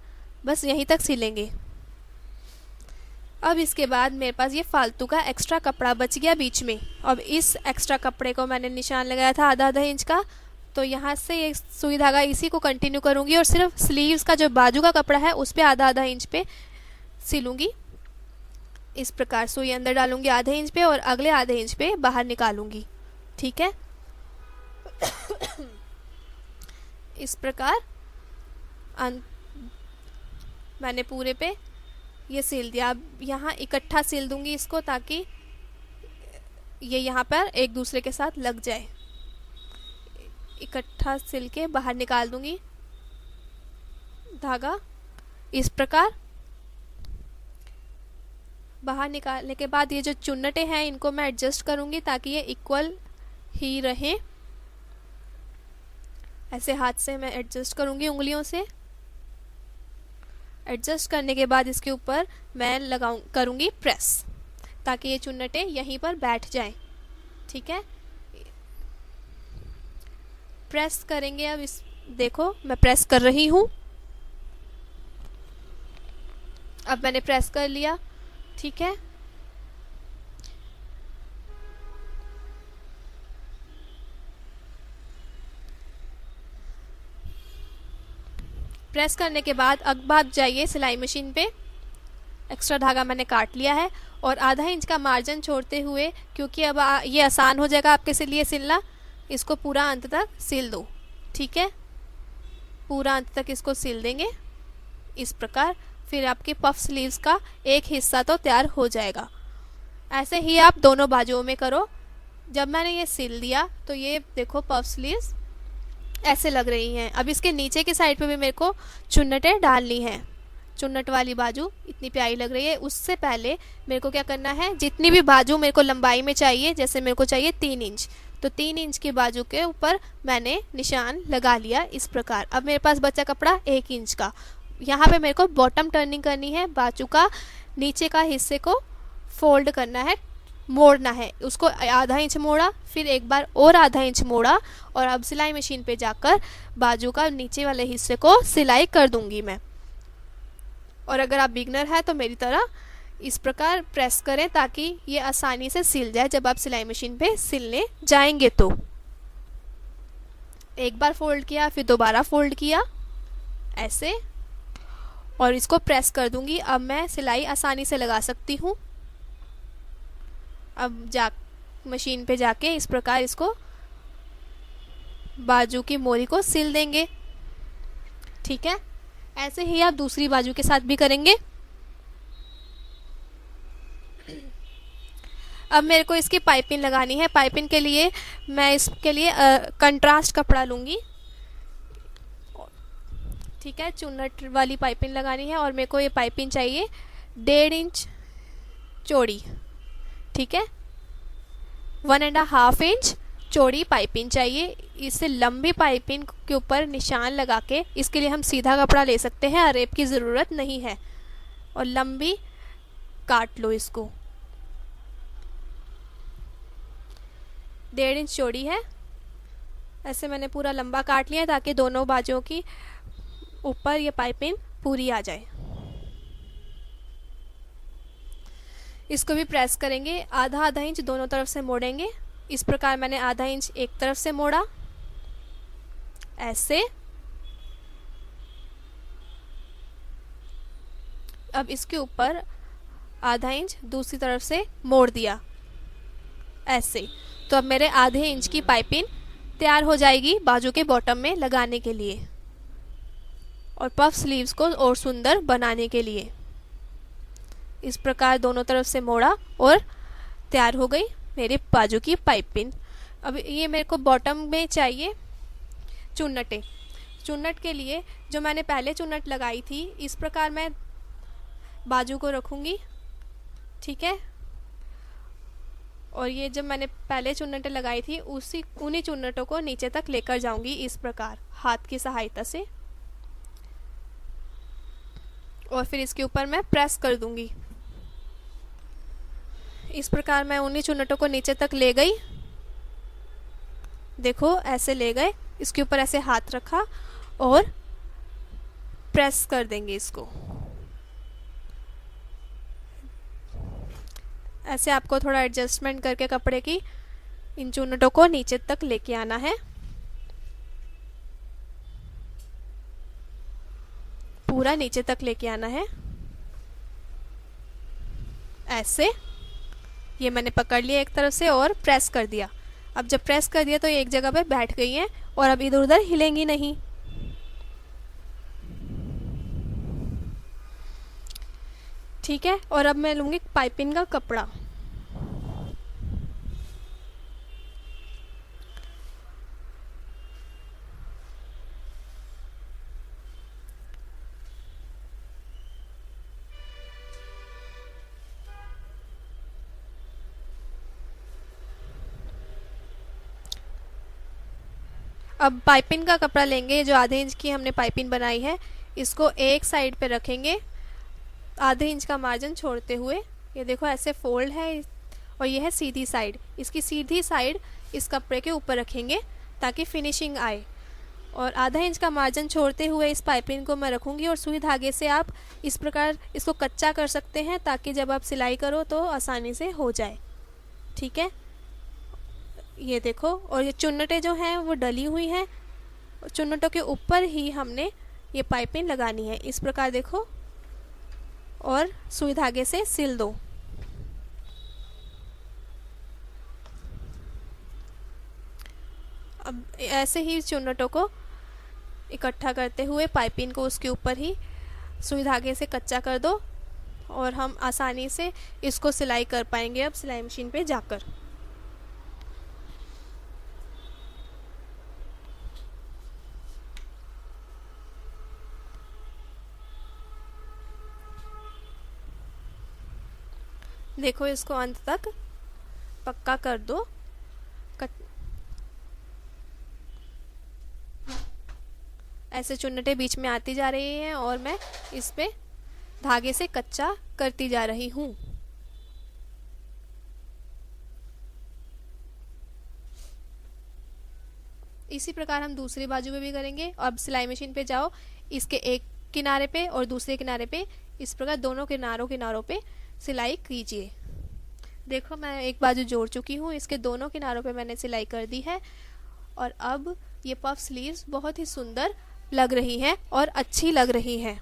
बस यहीं तक सिलेंगे। अब इसके बाद मेरे पास ये फालतू का एक्स्ट्रा कपड़ा बच गया बीच में। अब इस एक्स्ट्रा कपड़े को मैंने निशान लगाया था आधा इंच का, तो यहाँ से ये सुई धागा इसी को कंटिन्यू करूँगी और सिर्फ स्लीव्स का जो बाजू का कपड़ा है उस पर आधा इंच पे सिलूँगी। इस प्रकार सुई अंदर डालूंगी आधे इंच पे और अगले आधे इंच पे बाहर निकालूंगी, ठीक है। इस प्रकार मैंने पूरे पे ये सिल दिया। अब यहाँ इकट्ठा सिल दूंगी इसको ताकि ये यहाँ पर एक दूसरे के साथ लग जाए। इकट्ठा सिल के बाहर निकाल दूंगी धागा। इस प्रकार बाहर निकालने के बाद ये जो चुन्नटें हैं इनको मैं एडजस्ट करूंगी ताकि ये इक्वल ही रहें। ऐसे हाथ से मैं एडजस्ट करूंगी, उंगलियों से एडजस्ट करने के बाद इसके ऊपर मैं करूंगी प्रेस ताकि ये चुन्नटें यहीं पर बैठ जाएं, ठीक है। प्रेस करेंगे। अब देखो मैं प्रेस कर रही हूँ। अब मैंने प्रेस कर लिया, ठीक है। प्रेस करने के बाद अब आप जाइए सिलाई मशीन पे। एक्स्ट्रा धागा मैंने काट लिया है और आधा इंच का मार्जिन छोड़ते हुए, क्योंकि अब ये आसान हो जाएगा आपके लिए सिलना, इसको पूरा अंत तक सिल दो, ठीक है। पूरा अंत तक इसको सिल देंगे इस प्रकार। फिर आपके पफ स्लीव्स का एक हिस्सा तो तैयार हो जाएगा। ऐसे ही आप दोनों बाजुओं में करो। जब मैंने ये सिल दिया तो ये देखो पफ स्लीव्स ऐसे लग रही हैं। अब इसके नीचे की साइड पे भी मेरे को चुन्नटें डालनी हैं। चुन्नट वाली बाजू इतनी प्यारी लग रही है। उससे पहले मेरे को क्या करना है, जितनी भी बाजू मेरे को लंबाई में चाहिए, जैसे मेरे को चाहिए 3 इंच, तो 3 इंच की बाजू के ऊपर मैंने निशान लगा लिया इस प्रकार। अब मेरे पास बचा कपड़ा 1 इंच का। यहाँ पे मेरे को बॉटम टर्निंग करनी है, बाजू का नीचे का हिस्से को फोल्ड करना है, मोड़ना है। उसको आधा इंच मोड़ा, फिर एक बार और आधा इंच मोड़ा, और अब सिलाई मशीन पे जाकर बाजू का नीचे वाले हिस्से को सिलाई कर दूंगी मैं। और अगर आप बिगनर हैं तो मेरी तरह इस प्रकार प्रेस करें ताकि ये आसानी से सिल जाए जब आप सिलाई मशीन पे सिलने जाएंगे। तो एक बार फोल्ड किया, फिर दोबारा फोल्ड किया ऐसे, और इसको प्रेस कर दूंगी। अब मैं सिलाई आसानी से लगा सकती हूँ। अब मशीन पे जाके इस प्रकार इसको बाजू की मोरी को सिल देंगे। ठीक है, ऐसे ही आप दूसरी बाजू के साथ भी करेंगे। अब मेरे को इसकी पाइपिंग लगानी है। पाइपिंग के लिए मैं इसके लिए कंट्रास्ट कपड़ा लूँगी। ठीक है, चुन्नट वाली पाइपिंग लगानी है, और मेरे को ये पाइपिंग चाहिए 1.5 इंच चौड़ी। ठीक है, 1.5 इंच चौड़ी पाइपिंग चाहिए। इससे लंबी पाइपिंग के ऊपर निशान लगा के, इसके लिए हम सीधा कपड़ा ले सकते हैं, अरेब की ज़रूरत नहीं है। और लंबी काट लो इसको, 1.5 इंच चौड़ी है। ऐसे मैंने पूरा लंबा काट लिया ताकि दोनों बाजुओं की ऊपर ये पाइपिंग पूरी आ जाए। इसको भी प्रेस करेंगे, आधा आधा इंच दोनों तरफ से मोड़ेंगे। इस प्रकार मैंने आधा इंच एक तरफ से मोड़ा ऐसे। अब इसके ऊपर आधा इंच दूसरी तरफ से मोड़ दिया ऐसे। तो अब मेरे आधे इंच की पाइपिंग तैयार हो जाएगी बाजू के बॉटम में लगाने के लिए और पफ स्लीव्स को और सुंदर बनाने के लिए। इस प्रकार दोनों तरफ से मोड़ा और तैयार हो गई मेरे बाजू की पाइपिंग। अब ये मेरे को बॉटम में चाहिए चुन्नटें। चुन्नट के लिए जो मैंने पहले चुन्नट लगाई थी, इस प्रकार मैं बाजू को रखूँगी। ठीक है, और ये जब मैंने पहले चुन्नटें लगाई थी उन्हीं चुन्नटों को नीचे तक लेकर जाऊंगी इस प्रकार हाथ की सहायता से, और फिर इसके ऊपर मैं प्रेस कर दूंगी। इस प्रकार मैं उन्हीं चुन्नटों को नीचे तक ले गई। देखो ऐसे ले गए, इसके ऊपर ऐसे हाथ रखा और प्रेस कर देंगे इसको। ऐसे आपको थोड़ा एडजस्टमेंट करके कपड़े की इन चुन्नटों को नीचे तक लेके आना है। पूरा नीचे तक लेके आना है ऐसे। ये मैंने पकड़ लिया एक तरफ से और प्रेस कर दिया। अब जब प्रेस कर दिया तो ये एक जगह पे बैठ गई हैं और अब इधर उधर हिलेंगी नहीं। ठीक है, और अब मैं लूँगी पाइपिंग का कपड़ा। अब पाइपिंग का कपड़ा लेंगे, जो आधे इंच की हमने पाइपिंग बनाई है, इसको एक साइड पे रखेंगे आधे इंच का मार्जिन छोड़ते हुए। ये देखो ऐसे फोल्ड है और ये है सीधी साइड। इसकी सीधी साइड इस कपड़े के ऊपर रखेंगे ताकि फिनिशिंग आए, और आधा इंच का मार्जिन छोड़ते हुए इस पाइपिंग को मैं रखूँगी। और सुई धागे से आप इस प्रकार इसको कच्चा कर सकते हैं ताकि जब आप सिलाई करो तो आसानी से हो जाए। ठीक है, ये देखो, और ये चुन्नटें जो हैं वो डली हुई हैं, चुन्नटों के ऊपर ही हमने ये पाइपिंग लगानी है इस प्रकार। देखो, और सुई धागे से सिल दो। अब ऐसे ही चुन्नटों को इकट्ठा करते हुए पाइपिंग को उसके ऊपर ही सुई धागे से कच्चा कर दो और हम आसानी से इसको सिलाई कर पाएंगे अब सिलाई मशीन पे जाकर। देखो इसको अंत तक पक्का कर दो। ऐसे चुन्नटें बीच में आती जा रही हैं और मैं इस पे धागे से कच्चा करती जा रही हूँ। इसी प्रकार हम दूसरी बाजू में भी करेंगे। अब सिलाई मशीन पे जाओ, इसके एक किनारे पे और दूसरे किनारे पे इस प्रकार दोनों किनारों पे सिलाई कीजिए। देखो मैं एक बाजू जोड़ चुकी हूँ, इसके दोनों किनारों पे मैंने सिलाई कर दी है और अब ये पफ स्लीव्स बहुत ही सुंदर लग रही हैं और अच्छी लग रही हैं।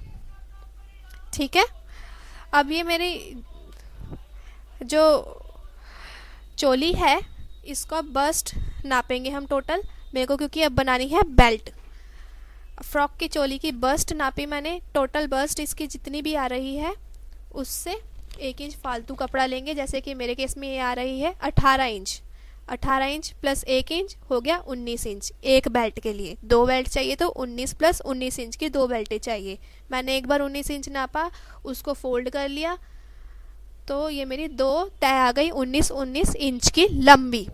ठीक है, अब ये मेरी जो चोली है इसका बस्ट नापेंगे हम टोटल। मेरे को क्योंकि अब बनानी है बेल्ट, फ्रॉक की चोली की बस्ट नापी मैंने। टोटल बस्ट इसकी जितनी भी आ रही है उससे 1 इंच फालतू कपड़ा लेंगे। जैसे कि मेरे केस में ये आ रही है 18 इंच। 18 इंच प्लस 1 इंच हो गया 19 इंच एक बेल्ट के लिए। 2 बेल्ट चाहिए तो 19 प्लस 19 इंच की 2 बेल्टें चाहिए। मैंने एक बार 19 इंच नापा, उसको फोल्ड कर लिया तो ये मेरी 2 तय आ गई 19 इंच की लंबी।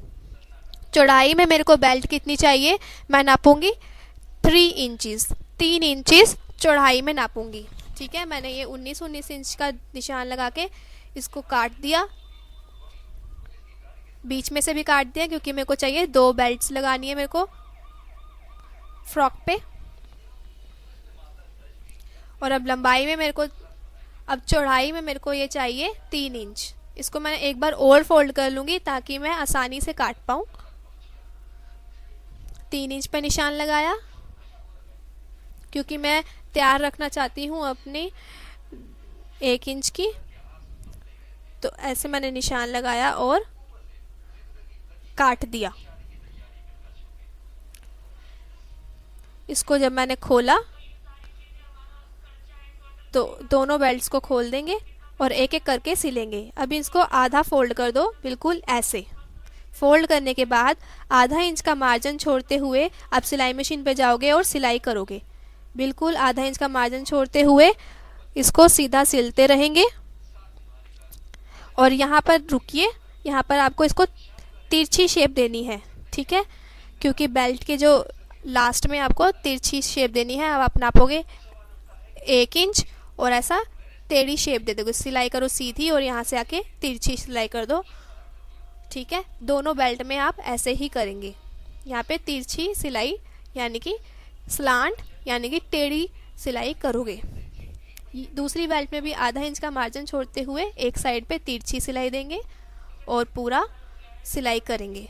चौड़ाई में मेरे को बेल्ट कितनी चाहिए, मैं नापूंगी 3 इंचेस। 3 इंचेस चौड़ाई में नापूंगी। ठीक है, मैंने ये 19 इंच का निशान लगा के इसको काट दिया, बीच में से भी काट दिया क्योंकि मेरे को चाहिए 2 बेल्ट्स लगानी है मेरे को फ्रॉक पे। और अब लंबाई में मेरे को, अब चौड़ाई में मेरे को ये चाहिए 3 इंच। इसको मैं एक बार और फोल्ड कर लूँगी ताकि मैं आसानी से काट पाऊँ। 3 इंच पे निशान लगाया क्योंकि मैं तैयार रखना चाहती हूँ अपनी 1 इंच की। तो ऐसे मैंने निशान लगाया और काट दिया। इसको जब मैंने खोला तो दोनों बेल्ट्स को खोल देंगे और एक एक करके सिलेंगे। अभी इसको आधा फोल्ड कर दो, बिल्कुल ऐसे। फोल्ड करने के बाद आधा इंच का मार्जिन छोड़ते हुए आप सिलाई मशीन पे जाओगे और सिलाई करोगे। बिल्कुल आधा इंच का मार्जिन छोड़ते हुए इसको सीधा सिलते रहेंगे। और यहाँ पर रुकिए, यहाँ पर आपको इसको तिरछी शेप देनी है। ठीक है, क्योंकि बेल्ट के जो लास्ट में आपको तिरछी शेप देनी है। अब आप नापोगे 1 इंच और ऐसा टेढ़ी शेप दे दोगे। सिलाई करो सीधी और यहाँ से आके तिरछी सिलाई कर दो। ठीक है, दोनों बेल्ट में आप ऐसे ही करेंगे। यहाँ पे तिरछी सिलाई यानी कि स्लांट यानी कि टेढ़ी सिलाई करोगे। दूसरी बेल्ट में भी आधा इंच का मार्जिन छोड़ते हुए एक साइड पे तिरछी सिलाई देंगे और पूरा सिलाई करेंगे।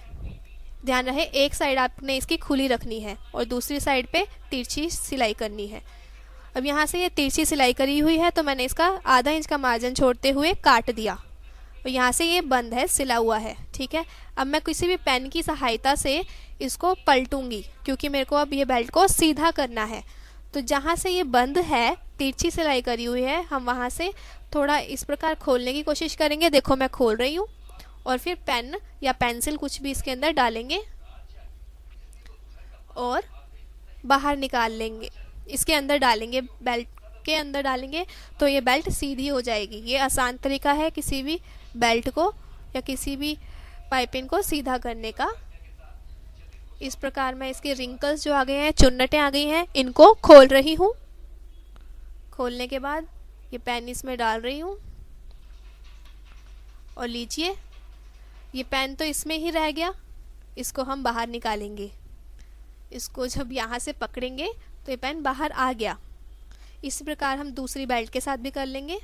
ध्यान रहे एक साइड आपने इसकी खुली रखनी है और दूसरी साइड पे तिरछी सिलाई करनी है। अब यहाँ से ये तिरछी सिलाई करी हुई है तो मैंने इसका आधा इंच का मार्जिन छोड़ते हुए काट दिया और यहाँ से ये बंद है, सिला हुआ है। ठीक है, अब मैं किसी भी पेन की सहायता से इसको पलटूंगी क्योंकि मेरे को अब ये बेल्ट को सीधा करना है। तो जहाँ से ये बंद है, तिरछी सिलाई करी हुई है, हम वहाँ से थोड़ा इस प्रकार खोलने की कोशिश करेंगे। देखो मैं खोल रही हूँ और फिर पेन या पेंसिल कुछ भी इसके अंदर डालेंगे और बाहर निकाल लेंगे, इसके अंदर डालेंगे, बेल्ट के अंदर डालेंगे तो ये बेल्ट सीधी हो जाएगी। ये आसान तरीका है किसी भी बेल्ट को या किसी भी पाइपिंग को सीधा करने का। इस प्रकार मैं इसके रिंकल्स जो आ गए हैं, चुन्नटें आ गई हैं, इनको खोल रही हूँ। खोलने के बाद ये पेन इसमें डाल रही हूँ और लीजिए ये पेन तो इसमें ही रह गया, इसको हम बाहर निकालेंगे। इसको जब यहाँ से पकड़ेंगे तो ये पेन बाहर आ गया। इसी प्रकार हम दूसरी बेल्ट के साथ भी कर लेंगे।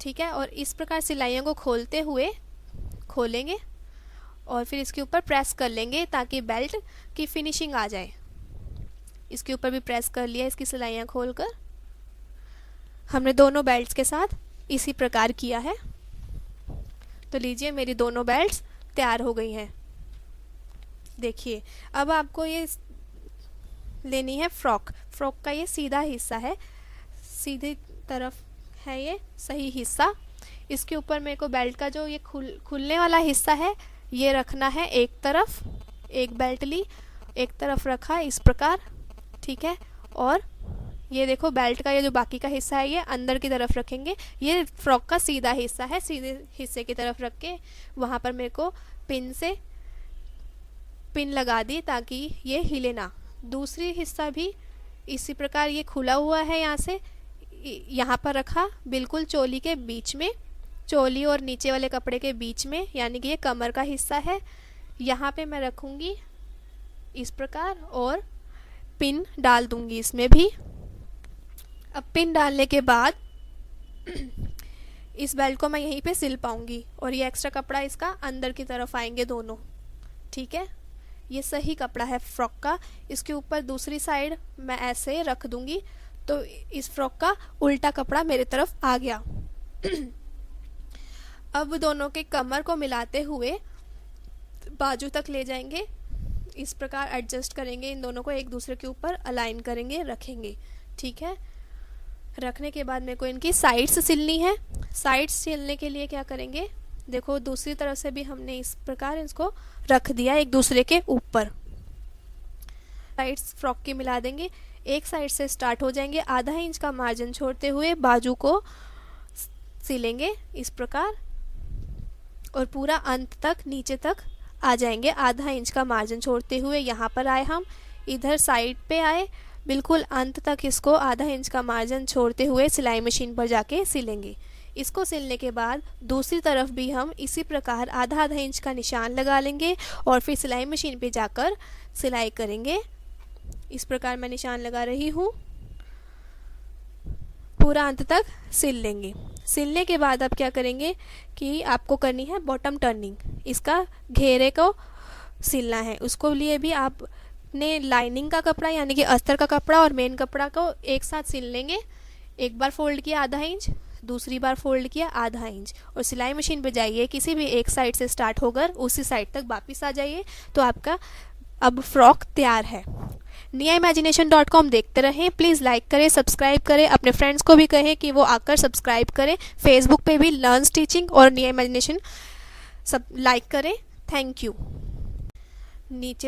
ठीक है, और इस प्रकार सिलाइयों को खोलते हुए खोलेंगे और फिर इसके ऊपर प्रेस कर लेंगे ताकि बेल्ट की फिनिशिंग आ जाए। इसके ऊपर भी प्रेस कर लिया इसकी सिलाइयाँ खोलकर। हमने दोनों बेल्ट्स के साथ इसी प्रकार किया है। तो लीजिए मेरी दोनों बेल्ट्स तैयार हो गई हैं। देखिए अब आपको ये लेनी है फ्रॉक। फ्रॉक का ये सीधा हिस्सा है, सीधी तरफ है ये सही हिस्सा। इसके ऊपर मेरे को बेल्ट का जो ये खुलने वाला हिस्सा है ये रखना है एक तरफ। एक बेल्ट ली, एक तरफ रखा इस प्रकार। ठीक है, और ये देखो बेल्ट का ये जो बाकी का हिस्सा है ये अंदर की तरफ रखेंगे। ये फ्रॉक का सीधा हिस्सा है, सीधे हिस्से की तरफ रख के वहाँ पर मेरे को पिन से पिन लगा दी ताकि ये हिले ना। दूसरी हिस्सा भी इसी प्रकार ये खुला हुआ है, यहाँ से यहाँ पर रखा बिल्कुल चोली के बीच में, चोली और नीचे वाले कपड़े के बीच में, यानी कि ये कमर का हिस्सा है। यहाँ पे मैं रखूँगी इस प्रकार और पिन डाल दूँगी इसमें भी। अब पिन डालने के बाद इस बेल्ट को मैं यहीं पे सिल पाऊँगी और ये एक्स्ट्रा कपड़ा इसका अंदर की तरफ आएंगे दोनों। ठीक है, ये सही कपड़ा है फ्रॉक का। इसके ऊपर दूसरी साइड मैं ऐसे रख दूँगी तो इस फ्रॉक का उल्टा कपड़ा मेरे तरफ आ गया। अब दोनों के कमर को मिलाते हुए बाजू तक ले जाएंगे, इस प्रकार एडजस्ट करेंगे, इन दोनों को एक दूसरे के ऊपर अलाइन करेंगे, रखेंगे। ठीक है, रखने के बाद मेरे को इनकी साइड्स सिलनी है। साइड्स सिलने के लिए क्या करेंगे, देखो दूसरी तरफ से भी हमने इस प्रकार इसको रख दिया एक दूसरे के ऊपर। साइड्स फ्रॉक की मिला देंगे, एक साइड से स्टार्ट हो जाएंगे, आधा इंच का मार्जिन छोड़ते हुए बाजू को सिलेंगे इस प्रकार और पूरा अंत तक नीचे तक आ जाएंगे, आधा इंच का मार्जिन छोड़ते हुए। यहाँ पर आए हम, इधर साइड पे आए, बिल्कुल अंत तक इसको आधा इंच का मार्जिन छोड़ते हुए सिलाई मशीन पर जाके सिलेंगे। इसको सिलने के बाद दूसरी तरफ भी हम इसी प्रकार आधा आधा इंच का निशान लगा लेंगे और फिर सिलाई मशीन पे जाकर सिलाई करेंगे। इस प्रकार मैं निशान लगा रही हूँ, पूरा अंत तक सिल लेंगे। सिलने के बाद अब क्या करेंगे कि आपको करनी है बॉटम टर्निंग, इसका घेरे को सिलना है। उसको लिए भी आपने लाइनिंग का कपड़ा यानी कि अस्तर का कपड़ा और मेन कपड़ा को एक साथ सिल लेंगे। एक बार फोल्ड किया आधा इंच, दूसरी बार फोल्ड किया आधा इंच और सिलाई मशीन पे जाइए, किसी भी एक साइड से स्टार्ट होकर उसी साइड तक वापस आ जाइए, तो आपका अब फ्रॉक तैयार है। niaimagination.com देखते रहें, प्लीज़ लाइक करें, सब्सक्राइब करें, अपने फ्रेंड्स को भी कहें कि वो आकर सब्सक्राइब करें। फेसबुक पे भी लर्न स्टिचिंग और nia imagination सब लाइक करें। Thank you. नीचे